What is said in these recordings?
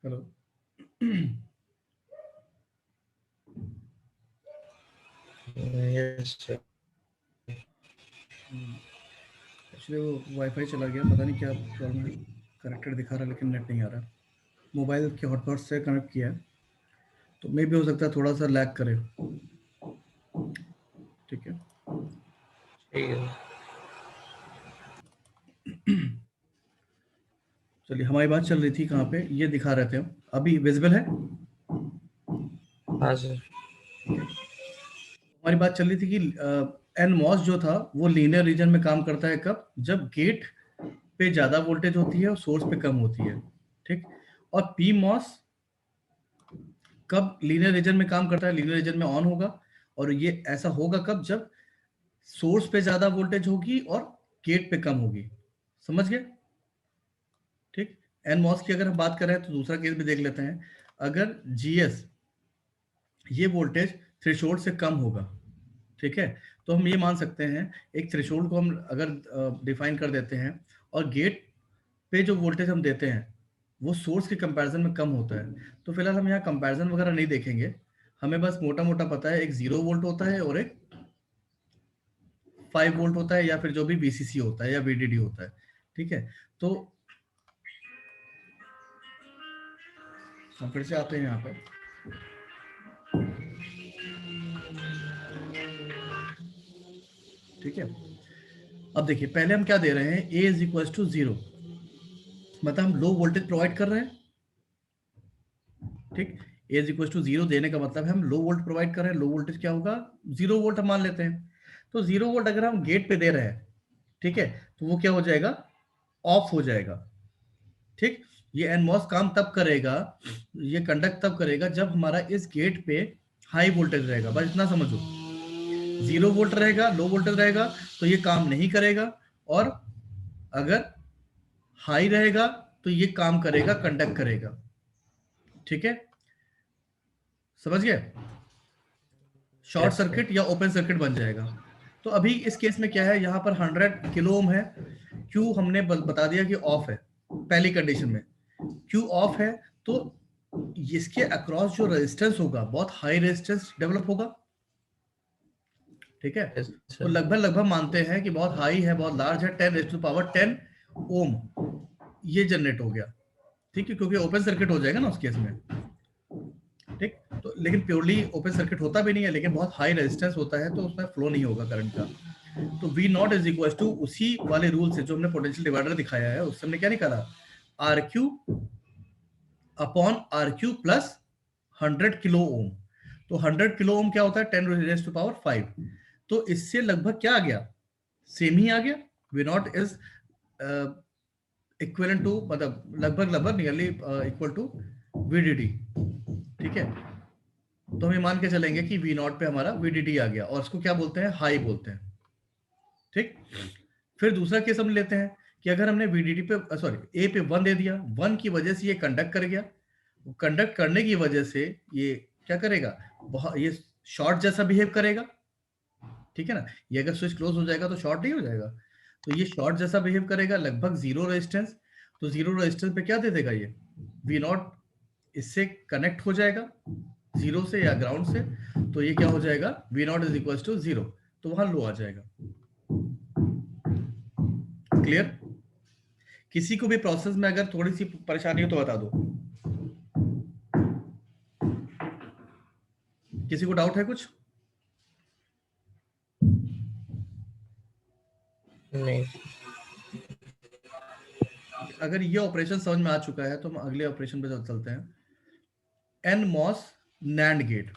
Hello. Yes sir. Actually वो wifi चला गया, पता नहीं क्या प्रॉब्लम है। कनेक्टेड दिखा रहा है लेकिन नेट नहीं आ रहा। मोबाइल के हॉटस्पॉट से कनेक्ट किया है, तो मे भी हो सकता है थोड़ा सा लैग करे। ठीक है। ठीक है। चलिए, हमारी बात चल रही थी कहाँ पे, ये दिखा रहे थे हम। अभी विजिबल है? हाँ सर। हमारी बात चल रही थी कि एनमॉस जो था वो लीनियर रीजन में काम करता है कब? जब गेट पे ज़्यादा वोल्टेज होती है और सोर्स पे कम होती है। ठीक। और पी मॉस कब लीनियर रीजन में काम करता है? लीनियर रीजन में ऑन होगा। और ये ऐसा होगा कब? जब सोर्स पे ज्यादा वोल्टेज होगी और गेट पे कम होगी। समझ गए? ठीक। एन मॉस की अगर हम बात करें तो दूसरा केस भी देख लेते हैं। अगर जीएस, ये वोल्टेज थ्रेशोल्ड से कम होगा, ठीक है, तो हम ये मान सकते हैं, एक थ्रेशोल्ड को हम अगर डिफाइन कर देते हैं, और गेट पे जो वोल्टेज हम देते हैं वो सोर्स के कंपैरिजन में कम होता है। तो फिलहाल हम यहाँ कंपैरिजन वगैरह नहीं देखेंगे। हमें बस मोटा मोटा पता है एक 0 वोल्ट होता है और एक 5 वोल्ट होता है, या फिर जो भी वीसीसी होता है या वीडीडी होता है। ठीक है। तो हम फिर से आते हैं यहाँ पे। ठीक है। अब देखिए, पहले हम क्या दे रहे हैं, ए इज इक्वल टू 0, मतलब हम लो वोल्टेज प्रोवाइड कर रहे हैं। ठीक। ए इज इक्वल टू 0 देने का मतलब है हम लो वोल्ट प्रोवाइड कर रहे हैं। लो वोल्टेज क्या होगा? 0 वोल्ट हम मान लेते हैं। तो 0 वोल्ट अगर हम गेट पे दे रहे हैं, ठीक है, तो वो क्या हो जाएगा? ऑफ हो जाएगा। ठीक। ये एनमॉस काम तब करेगा, ये कंडक्ट तब करेगा जब हमारा इस गेट पे हाई वोल्टेज रहेगा। बस इतना समझो। 0 वोल्ट रहेगा, लो वोल्टेज रहेगा, तो ये काम नहीं करेगा। और अगर हाई रहेगा तो ये काम करेगा, कंडक्ट करेगा। ठीक है। समझ गए? Short yes sir. सर्किट या ओपन सर्किट बन जाएगा। तो अभी इस केस में क्या है, यहाँ पर 100 किलो ओम है। क्यू हमने बता दिया कि ऑफ है पहली कंडीशन में। क्यू ऑफ है तो इसके अक्रॉस जो रेजिस्टेंस होगा बहुत हाई रेजिस्टेंस डेवलप होगा। ठीक है। यस तो सर। लगभग लगभग मानते हैं कि बहुत हाई है, बहुत लार्ज है, 10 टू पावर 10 ओम ये जनरेट हो गया। ठीक है, क्योंकि ओपन सर्किट हो जाएगा ना उस केस में। ठीक। तो लेकिन प्योरली ओपन सर्किट होता भी नहीं है, लेकिन बहुत हाई रेजिस्टेंस होता है, तो उसमें फ्लो नहीं होगा करंट का। तो V not is equal to उसी वाले रूल से जो हमने पोटेंशियल डिवाइडर दिखाया है, उससे हमने क्या निकाला? R Q upon R Q plus 100 kilo ohm. तो 100 किलो ओम क्या होता है? 10 टू पावर 5। तो इससे लगभग क्या आ गया? सेम ही आ गया। V not is equal to, मतलब लगभग लगभग नियरली इक्वल टू वीडीडी। ठीक है। तो हम ये मान के चलेंगे कि वी नॉट पे हमारा वीडीडी आ गया, और इसको क्या बोलते हैं? हाई बोलते हैं। ठीक। फिर दूसरा केस हम लेते हैं कि अगर हमने वीडीडी पे, सॉरी, ए पे 1 दे दिया, 1 की वजह से ये कंडक्ट कर गया। कंडक्ट करने की वजह से ये क्या करेगा? बहुत ये शॉर्ट जैसा बिहेव करेगा। ठीक है ना? ये अगर स्विच क्लोज हो जाएगा तो शॉर्ट नहीं हो जाएगा। तो ये शॉर्ट जैसा बिहेव करेगा, लगभग जीरो रेजिस्टेंस। तो जीरो रेजिस्टेंस पे क्या दे देगा ये? वी नॉट इससे कनेक्ट हो जाएगा, जीरो से या ग्राउंड से। तो ये क्या हो जाएगा? V not is equal to 0। तो वहां लो आ जाएगा। क्लियर? किसी को भी प्रोसेस में अगर थोड़ी सी परेशानी हो तो बता दो। किसी को डाउट है कुछ? नहीं। अगर ये ऑपरेशन समझ में आ चुका है तो हम अगले ऑपरेशन पे चलते हैं। N MOS NAND gate.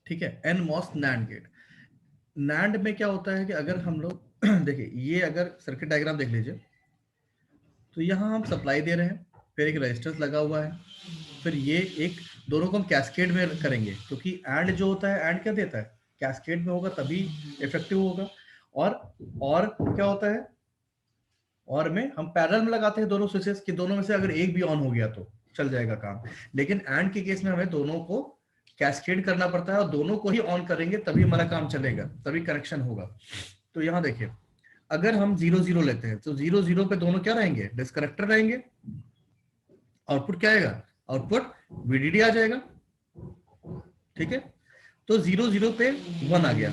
ठीक है। N MOS NAND gate. NAND में क्या होता है कि अगर हम लोग देखिए, ये अगर सर्किट डायग्राम देख लीजिए, तो यहाँ हम सप्लाई दे रहे हैं, फिर एक रेजिस्टेंस लगा हुआ है, फिर ये एक, दोनों को हम कैस्केड में करेंगे, क्योंकि एंड जो होता है, एंड क्या देता है? कैस्केड में होगा तभी इफेक्टिव होगा। और क्या होता है? और में हम पैरेलल में लगाते हैं दोनों स्विचेस, कि दोनों में से अगर एक भी ऑन हो गया तो चल जाएगा काम। लेकिन एंड के केस में हमें दोनों को कैस्केड करना पड़ता है, और दोनों को ही ऑन करेंगे तभी हमारा काम चलेगा, तभी कनेक्शन होगा। तो यहाँ देखिए, अगर हम 0 0 लेते हैं तो 0 0 पे दोनों क्या रहेंगे? डिस्कनेक्टर रहेंगे। आउटपुट क्या आएगा, आउटपुट VDD आ जाएगा। ठीक है, तो 0 0 पे 1 आ गया।